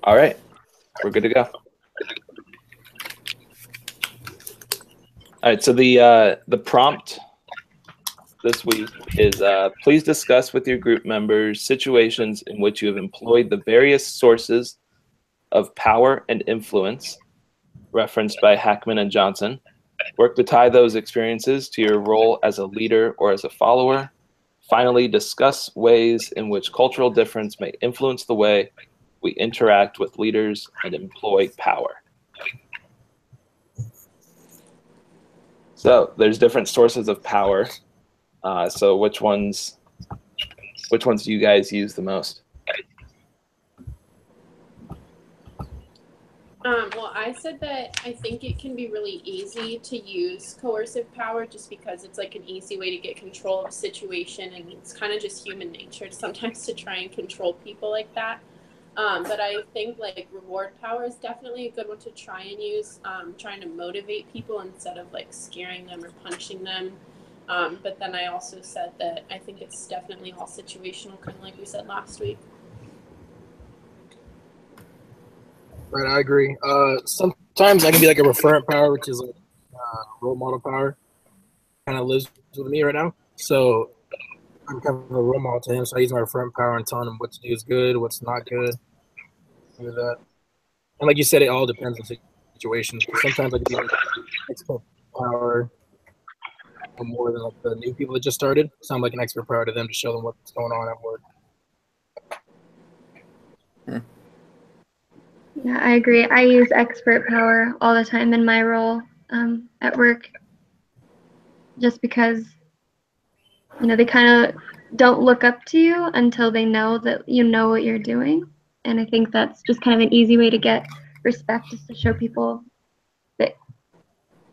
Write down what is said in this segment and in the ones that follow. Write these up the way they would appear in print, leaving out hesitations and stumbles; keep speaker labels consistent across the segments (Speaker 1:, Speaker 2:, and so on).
Speaker 1: All right, we're good to go. All right, so the prompt this week is please discuss with your group members situations in which you have employed the various sources of power and influence referenced by Hackman and Johnson. Work to tie those experiences to your role as a leader or as a follower. Finally, discuss ways in which cultural difference may influence the way we interact with leaders and employ power. So there's different sources of power. So which ones do you guys use the most?
Speaker 2: Well, I said that I think it can be really easy to use coercive power just because it's like an easy way to get control of a situation, and it's kind of just human nature sometimes to try and control people like that. But I think like reward power is definitely a good one to try and use, trying to motivate people instead of like scaring them or punching them. But then I also said that I think it's definitely all situational, kind of like we said last week.
Speaker 3: Right, I agree. Sometimes I can be like a referent power, which is like role model power. Kind of lives with me right now. So I'm kind of a role model to him. So I use my referent power and telling him what to do is good, what's not good. Do that. And like you said, it all depends on the situation. Sometimes I can be like expert power more than like the new people that just started. So I'm like an expert power to them to show them what's going on at work.
Speaker 4: Yeah, I agree. I use expert power all the time in my role at work, just because, you know, they kind of don't look up to you until they know that you know what you're doing. And I think that's just kind of an easy way to get respect, is to show people that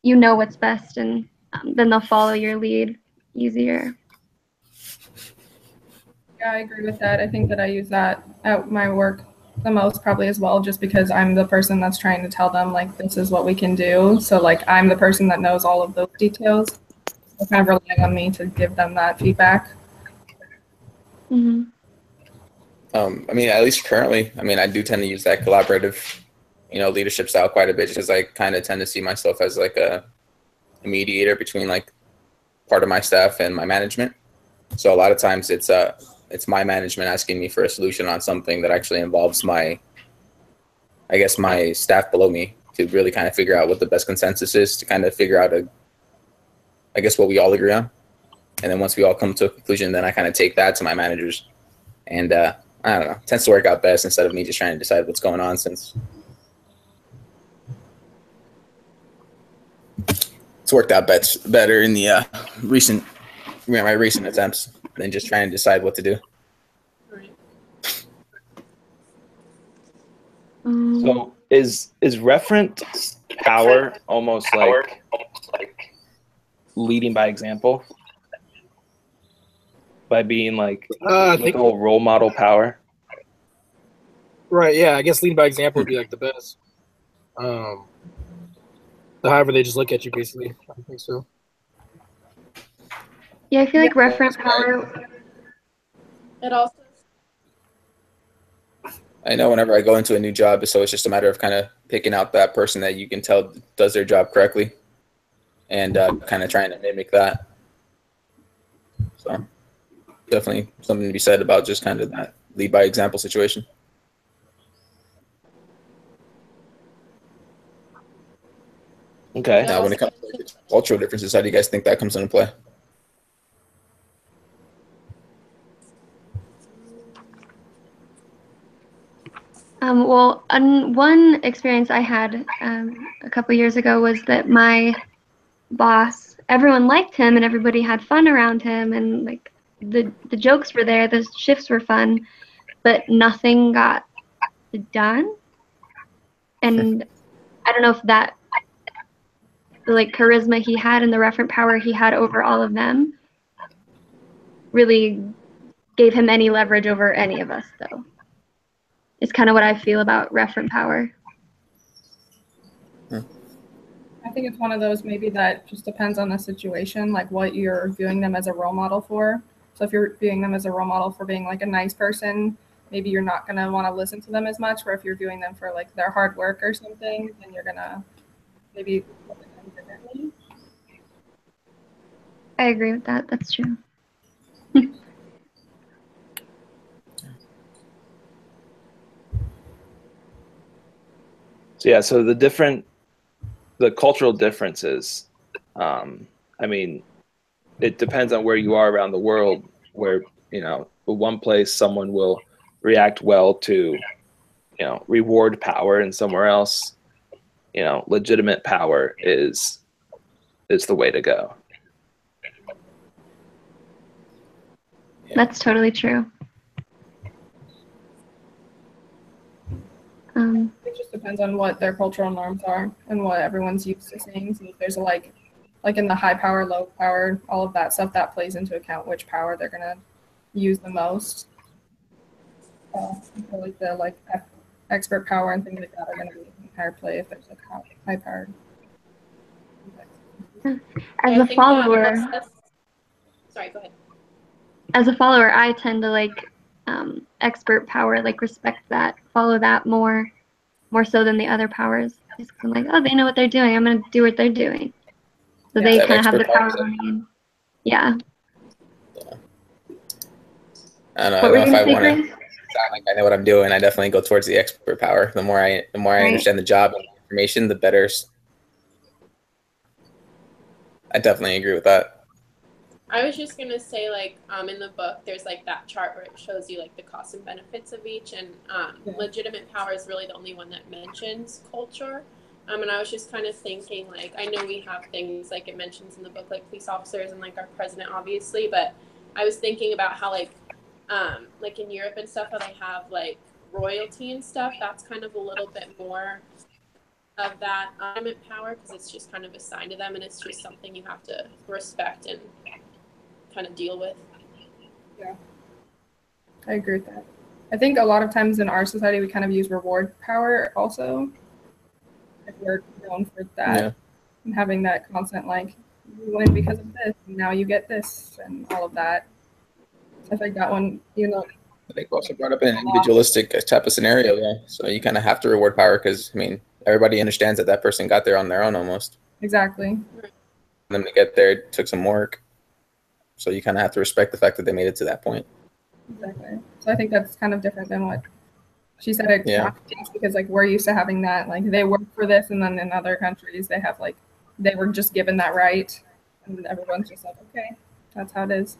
Speaker 4: you know what's best, and then they'll follow your lead easier.
Speaker 5: Yeah, I agree with that. I think that I use that at my work the most probably as well, just because I'm the person that's trying to tell them like this is what we can do. So like I'm the person that knows all of those details. They're kind of relying on me to give them that feedback.
Speaker 4: Mm-hmm.
Speaker 6: I mean, at least currently, I mean, I do tend to use that collaborative, leadership style quite a bit, because I kind of tend to see myself as like a mediator between like part of my staff and my management. So a lot of times it's my management asking me for a solution on something that actually involves my staff below me, to really kind of figure out what the best consensus is, to kind of figure out what we all agree on. And then once we all come to a conclusion, then I kind of take that to my managers. And I don't know, it tends to work out best instead of me just trying to decide what's going on, since it's worked out better in the my recent attempts than just trying to decide what to do.
Speaker 1: So is referent power almost like leading by example? By being like the whole role model power?
Speaker 3: Right, yeah, I guess leading by example would be like the best. However they just look at you, basically. I think so.
Speaker 4: Yeah, I feel like referent power.
Speaker 2: It also.
Speaker 6: I know whenever I go into a new job, so it's just a matter of kind of picking out that person that you can tell does their job correctly, and kind of trying to mimic that. So definitely something to be said about just kind of that lead by example situation.
Speaker 1: Okay.
Speaker 6: Now, when it comes to cultural differences, how do you guys think that comes into play?
Speaker 4: Well, one experience I had a couple years ago was that my boss, everyone liked him and everybody had fun around him, and like the jokes were there, the shifts were fun, but nothing got done. And I don't know if that, the like charisma he had and the referent power he had over all of them really gave him any leverage over any of us, though. It's kind of what I feel about referent power.
Speaker 5: I think it's one of those maybe that just depends on the situation, like what you're viewing them as a role model for. So if you're viewing them as a role model for being like a nice person, maybe you're not going to want to listen to them as much, where if you're viewing them for like their hard work or something, then you're going to maybe look at them differently.
Speaker 4: I agree with that. That's true.
Speaker 1: So yeah, so the cultural differences, I mean, it depends on where you are around the world, where, one place someone will react well to, reward power, and somewhere else, legitimate power is the way to go.
Speaker 4: That's totally true.
Speaker 5: It just depends on what their cultural norms are and what everyone's used to seeing. So if there's like in the high power, low power, all of that stuff, that plays into account which power they're gonna use the most. I feel like the expert power and things like that are gonna be in higher play if there's like high power.
Speaker 4: As a follower,
Speaker 2: sorry, go ahead.
Speaker 4: As a follower, I tend to like expert power, like respect that, follow that more so than the other powers. Just 'cause I'm like, oh, they know what they're doing. I'm gonna do what they're doing. So they kind of have the power on me. Yeah.
Speaker 6: I don't know.
Speaker 4: What were you
Speaker 6: if I
Speaker 4: gonna
Speaker 6: want
Speaker 4: say,
Speaker 6: to
Speaker 4: Grace?
Speaker 6: sound like I know what I'm doing, I definitely go towards the expert power. The more I understand the job and the information, the better. I definitely agree with that.
Speaker 2: I was just gonna say, like, in the book, there's like that chart where it shows you like the costs and benefits of each, and legitimate power is really the only one that mentions culture. And I was just kind of thinking, like, I know we have things like it mentions in the book, like police officers and like our president, obviously, but I was thinking about how like in Europe and stuff, how they have like royalty and stuff. That's kind of a little bit more of that legitimate power because it's just kind of assigned to them, and it's just something you have to respect and kind of deal with.
Speaker 5: Yeah, I agree with that. I think a lot of times in our society we kind of use reward power also. If we're known for that and having that constant like you win because of this, and now you get this and all of that. I think that one,
Speaker 6: I think we also brought up an individualistic type of scenario, so you kind of have to reward power because everybody understands that person got there on their own almost.
Speaker 5: Exactly.
Speaker 6: For them to get there, it took some work. So you kind of have to respect the fact that they made it to that point.
Speaker 5: Exactly. So I think that's kind of different than what she said. Because like we're used to having that, like they work for this, and then in other countries they have like they were just given that right, and everyone's just like, okay, that's how it is.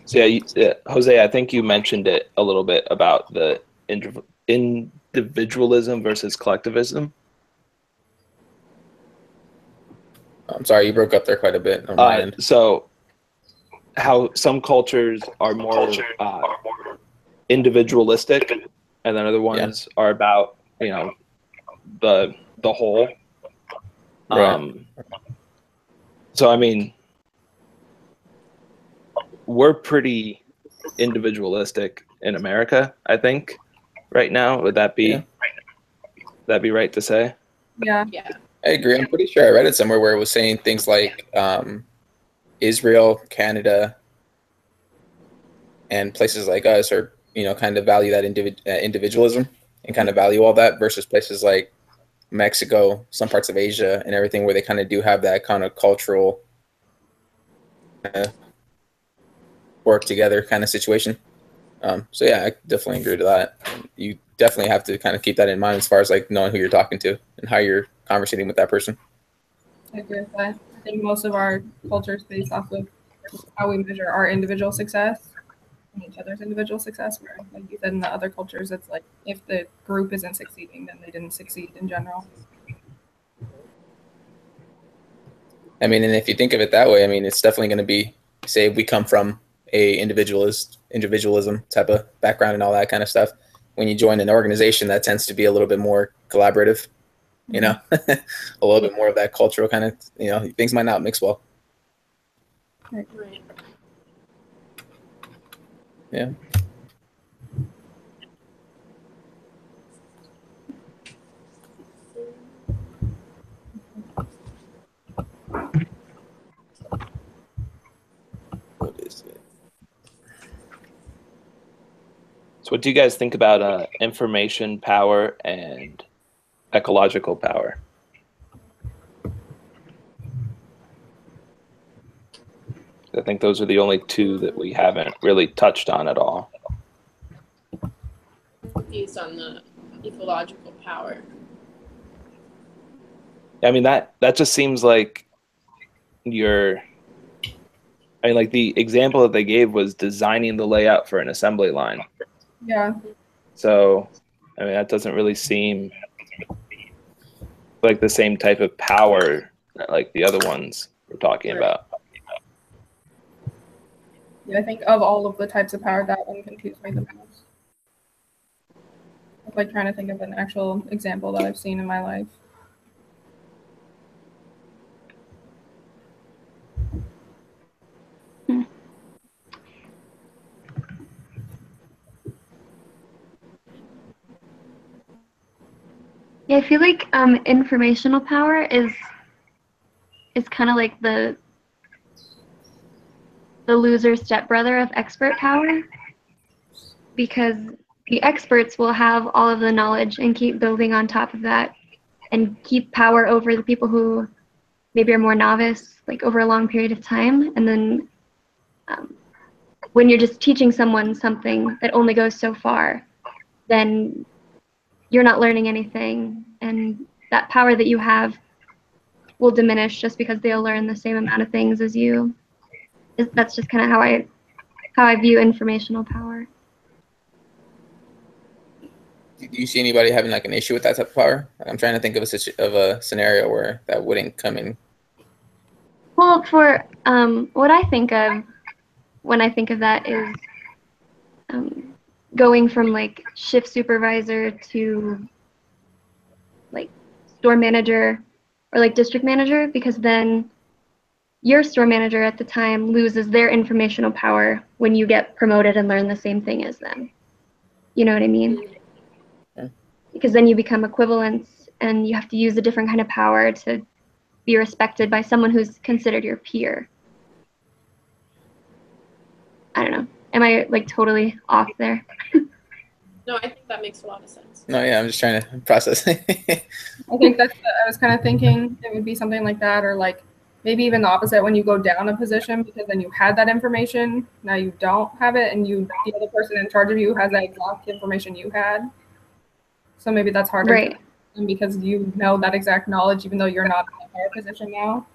Speaker 1: So Jose, I think you mentioned it a little bit about the individualism versus collectivism.
Speaker 6: I'm sorry, you broke up there quite a bit on my end.
Speaker 1: So how some cultures are more individualistic, and then other ones are about the whole.
Speaker 6: Right.
Speaker 1: So we're pretty individualistic in America, I think, right now. Would that be right to say?
Speaker 5: Yeah.
Speaker 6: I agree. I'm pretty sure I read it somewhere where it was saying things like Israel, Canada, and places like us are, kind of value that individualism and kind of value all that versus places like Mexico, some parts of Asia and everything where they kind of do have that kind of cultural work together kind of situation. So yeah, I definitely agree to that. You definitely have to kind of keep that in mind as far as like knowing who you're talking to and how you're conversating with that person.
Speaker 5: I agree with that. I think most of our culture is based off of how we measure our individual success and each other's individual success. Where, like you said, in the other cultures, it's like if the group isn't succeeding, then they didn't succeed in general.
Speaker 6: And if you think of it that way, it's definitely going to be, say, we come from a individualism type of background and all that kind of stuff. When you join an organization, that tends to be a little bit more collaborative, a little bit more of that cultural kind of, things might not mix well.
Speaker 2: Right.
Speaker 6: Yeah.
Speaker 1: What do you guys think about information power and ecological power? I think those are the only two that we haven't really touched on at all.
Speaker 2: Confused on the ecological power.
Speaker 1: I mean, that just seems like like the example that they gave was designing the layout for an assembly line.
Speaker 5: Yeah.
Speaker 1: So, I mean, that doesn't really seem like the same type of power that like the other ones we're talking about.
Speaker 5: Yeah, I think of all of the types of power, that one confused me the most. I'm like trying to think of an actual example that I've seen in my life.
Speaker 4: Yeah, I feel like informational power is kind of like the loser stepbrother of expert power, because the experts will have all of the knowledge and keep building on top of that and keep power over the people who maybe are more novice, like over a long period of time. And then when you're just teaching someone something that only goes so far, then you're not learning anything, and that power that you have will diminish just because they'll learn the same amount of things as you. That's just kind of how I view informational power.
Speaker 6: Do you see anybody having like an issue with that type of power? I'm trying to think of a scenario where that wouldn't come in.
Speaker 4: Well, for what I think of when I think of that is going from like shift supervisor to like store manager or like district manager, because then your store manager at the time loses their informational power when you get promoted and learn the same thing as them. You know what I mean?
Speaker 6: Okay.
Speaker 4: Because then you become equivalents and you have to use a different kind of power to be respected by someone who's considered your peer. I don't know. Am I like totally off there?
Speaker 2: No, I think that makes a lot of sense.
Speaker 6: No, yeah, I'm just trying to process.
Speaker 5: I think I was kind of thinking it would be something like that, or like maybe even the opposite, when you go down a position, because then you had that information, now you don't have it, and the other person in charge of you has that exact information you had. So maybe that's harder,
Speaker 4: right?
Speaker 5: Because you know that exact knowledge, even though you're not in a higher position now.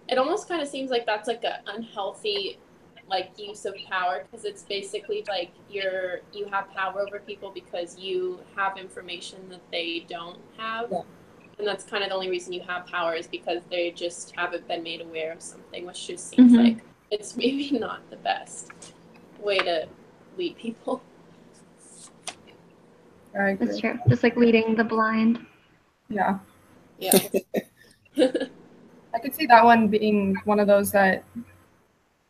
Speaker 2: It almost kind of seems like that's like an unhealthy like use of power, because it's basically like you have power over people because you have information that they don't have.
Speaker 5: Yeah.
Speaker 2: And that's kind of the only reason you have power, is because they just haven't been made aware of something, which just seems like it's maybe not the best way to lead people.
Speaker 5: I agree.
Speaker 4: That's true. Just like leading the blind.
Speaker 5: Yeah.
Speaker 2: Yeah.
Speaker 5: I could see that one being one of those that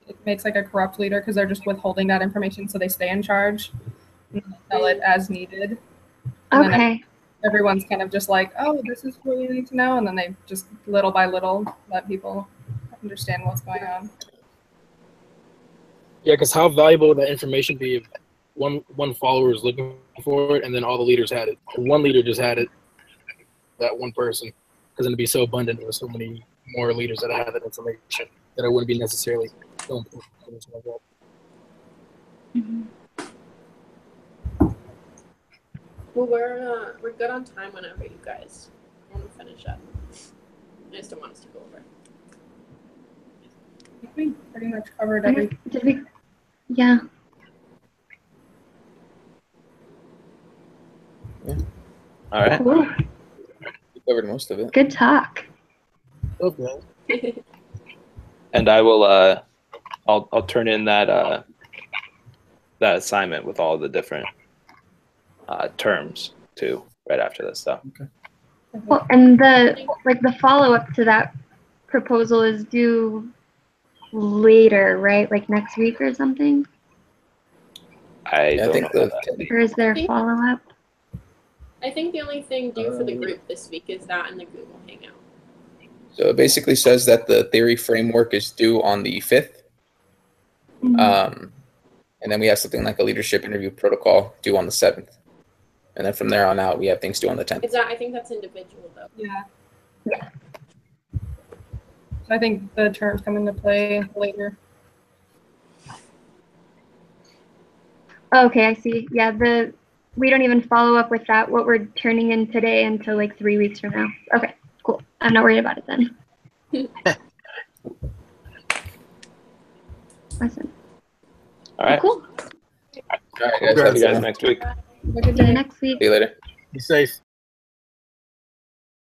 Speaker 5: it makes like a corrupt leader, because they're just withholding that information so they stay in charge and tell it as needed. And
Speaker 4: Okay.
Speaker 5: Everyone's kind of just like, oh, this is what you need to know, and then they just little by little let people understand what's going on.
Speaker 3: Yeah, because how valuable would that information be if one follower is looking for it and then all the leaders had it? One leader just had it, that one person, because it'd be so abundant with so many more leaders that have that information that it wouldn't be necessarily so important. Like that.
Speaker 2: Well, we're good on time whenever you guys want to finish up. I just don't want us to go over.
Speaker 5: I think we pretty much covered everything.
Speaker 4: Did we? Yeah.
Speaker 1: All right.
Speaker 4: Cool.
Speaker 6: We covered most of it.
Speaker 4: Good talk.
Speaker 3: Okay.
Speaker 1: And I will I'll turn in that assignment with all the different terms too right after this stuff.
Speaker 6: Okay.
Speaker 4: Well, and the follow-up to that proposal is due later, right? Like next week or something?
Speaker 1: I don't
Speaker 6: think
Speaker 1: know about that.
Speaker 4: Or is there follow-up?
Speaker 2: I think the only thing due for the group this week is that in the Google Hangout.
Speaker 6: So it basically says that the theory framework is due on the 5th. And And then we have something like a leadership interview protocol due on the 7th. And then from there on out, we have things due on the 10th.
Speaker 2: I think that's individual though.
Speaker 5: Yeah.
Speaker 4: Yeah.
Speaker 5: So I think the terms come into play later.
Speaker 4: Okay, I see. Yeah, we don't even follow up with that, what we're turning in today, until like 3 weeks from now. Okay, cool. I'm not worried about it then. Awesome.
Speaker 1: All right.
Speaker 4: Cool.
Speaker 6: All right, guys.
Speaker 1: See you guys next week.
Speaker 5: Have a good
Speaker 4: See you
Speaker 5: day.
Speaker 4: next week.
Speaker 6: See you later.
Speaker 3: Be safe.